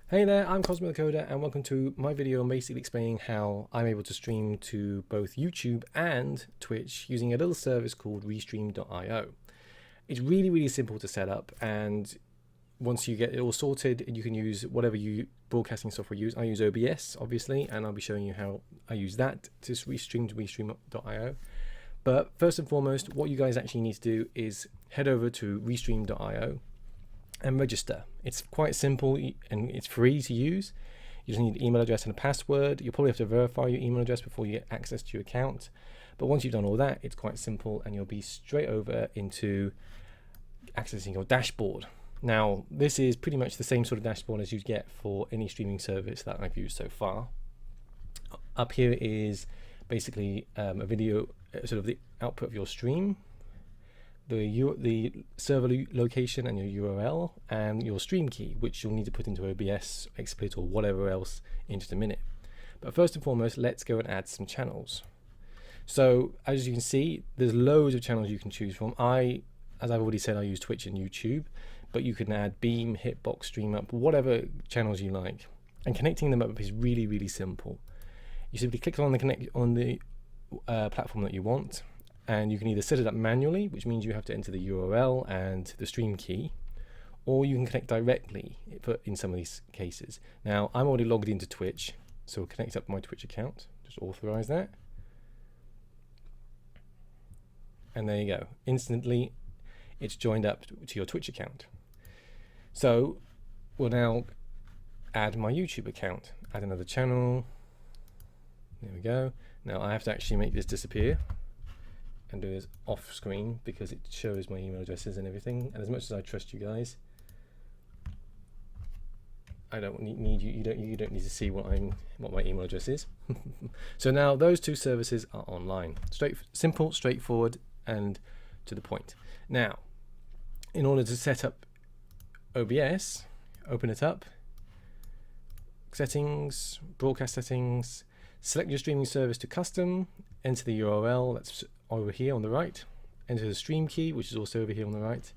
Hey there, I'm Cosmo the Coder and welcome to my video on basically explaining how I'm able to stream to both YouTube and Twitch using a little service called Restream.io. It's really simple to set up, and once you get it all sorted, you can use whatever broadcasting software you use. I use OBS obviously, and I'll be showing you how I use that to restream to Restream.io. But first and foremost, what you guys actually need to do is head over to Restream.io and register. It's quite simple and it's free to use. You just need an email address and a password. You'll probably have to verify your email address before you get access to your account. But once you've done all that, it's quite simple and you'll be straight over into accessing your dashboard. Now, this is pretty much the same sort of dashboard as you get for any streaming service that I've used so far. Up here is basically a video, sort of the output of your stream, the server location and your URL, and your stream key, which you'll need to put into OBS, XSplit, or whatever else in just a minute. But first and foremost, let's go and add some channels. So as you can see, there's loads of channels you can choose from. As I've already said, I use Twitch and YouTube, but you can add Beam, Hitbox, StreamUp, whatever channels you like. And connecting them up is really simple. You simply click on the platform that you want, and you can either set it up manually, which means you have to enter the URL and the stream key, or you can connect directly in some of these cases. Now, I'm already logged into Twitch, so we'll connect up my Twitch account. Just authorize that. And there you go. Instantly, it's joined up to your Twitch account. So we'll now add my YouTube account, add another channel. There we go. Now I have to actually make this disappear and do this off screen because it shows my email addresses and everything. And as much as I trust you guys, I don't need you don't need to see what my email address is. So now those two services are online. Simple, straightforward, and to the point. Now, in order to set up OBS, open it up, settings, broadcast settings, select your streaming service to custom, enter the URL that's over here on the right, enter the stream key, which is also over here on the right,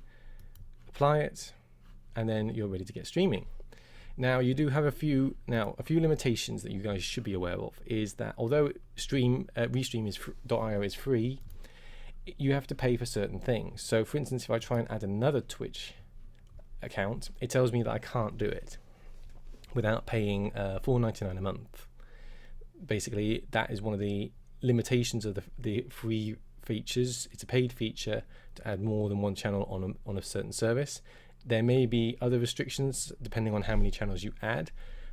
apply it, and then you're ready to get streaming. Now, you do have a few limitations that you guys should be aware of. Is that although Restream.io is free, you have to pay for certain things. So for instance, if I try and add another Twitch account, it tells me that I can't do it without paying $4.99 a month. Basically, that is one of the limitations of the free features. It's a paid feature to add more than one channel on a certain service. There may be other restrictions depending on how many channels you add,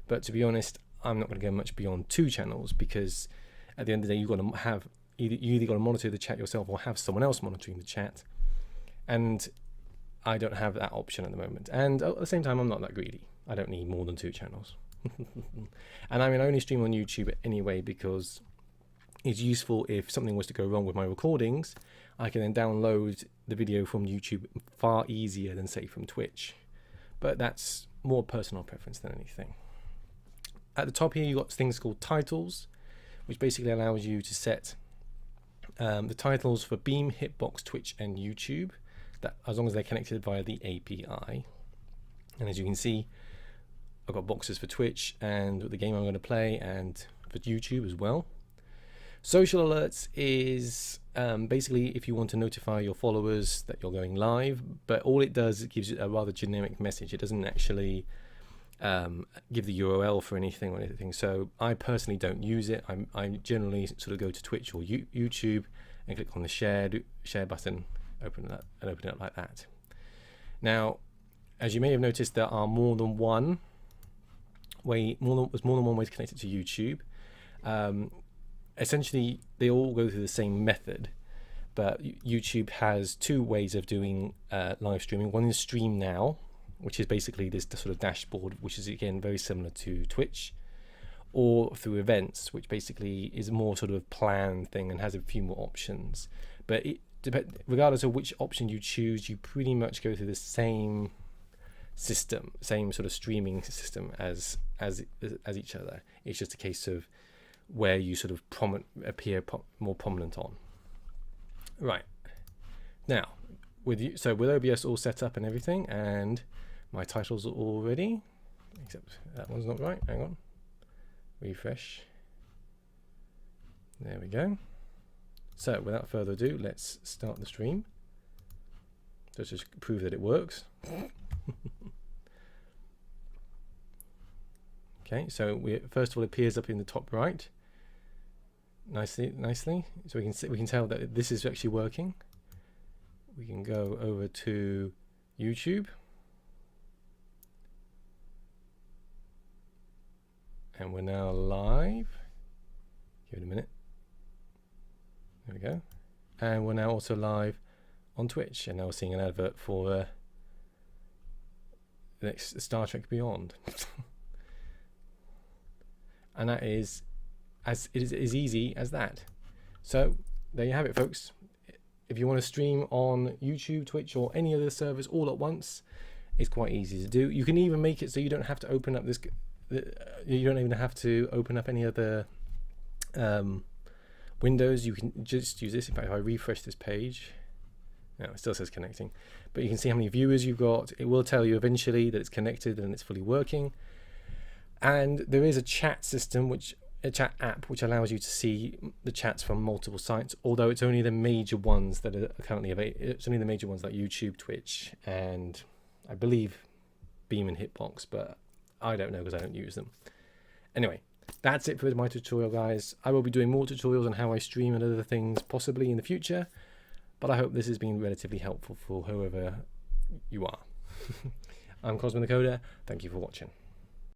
but to be honest, I'm not going to go much beyond 2 channels, because at the end of the day, you've got to have you either got to monitor the chat yourself or have someone else monitoring the chat, and I don't have that option at the moment. And at the same time, I'm not that greedy. I don't need more than 2 channels. And I only stream on YouTube anyway because it's useful if something was to go wrong with my recordings. I can then download the video from YouTube far easier than, say, from Twitch. But that's more personal preference than anything. At the top here, you've got things called titles, which basically allows you to set the titles for Beam, Hitbox, Twitch, and YouTube, that as long as they're connected via the API. And as you can see, I've got boxes for Twitch and the game I'm going to play, and for YouTube as well. Social alerts is basically if you want to notify your followers that you're going live, but all it does, it gives you a rather generic message. It doesn't actually give the URL for anything or anything. So I personally don't use it. I generally sort of go to Twitch or YouTube and click on the share button, open it up like that. Now, as you may have noticed, there are more than one way to connect it to YouTube. Essentially, they all go through the same method, but YouTube has 2 ways of doing live streaming. One is Stream Now, which is basically this sort of dashboard, which is again very similar to Twitch, or through Events, which basically is a more sort of planned thing and has a few more options. But regardless of which option you choose, you pretty much go through the same system, same sort of streaming system as each other. It's just a case of where you sort of appear more prominent on. Right. Now, with OBS all set up and everything, and my titles are all ready, except that one's not right. Hang on, refresh. There we go. So without further ado, let's start the stream. Let's just prove that it works. Okay, so first of all, it appears up in the top right, nicely. So we can tell that this is actually working. We can go over to YouTube, and we're now live. Give it a minute. There we go. And we're now also live on Twitch, and now we're seeing an advert for the next Star Trek Beyond. And that is as easy as that. So there you have it, folks. If you want to stream on YouTube, Twitch, or any other service all at once, it's quite easy to do. You can even make it so you don't have to open up this. You don't even have to open up any other windows. You can just use this. In fact, if I refresh this page, no, it still says connecting, but you can see how many viewers you've got. It will tell you eventually that it's connected and it's fully working. And there is a chat system, a chat app, which allows you to see the chats from multiple sites, although it's only the major ones that are currently available. It's only the major ones like YouTube, Twitch, and I believe Beam and Hitbox, but I don't know because I don't use them. Anyway, that's it for my tutorial, guys. I will be doing more tutorials on how I stream and other things possibly in the future, but I hope this has been relatively helpful for whoever you are. I'm Cosmo the Coder. Thank you for watching.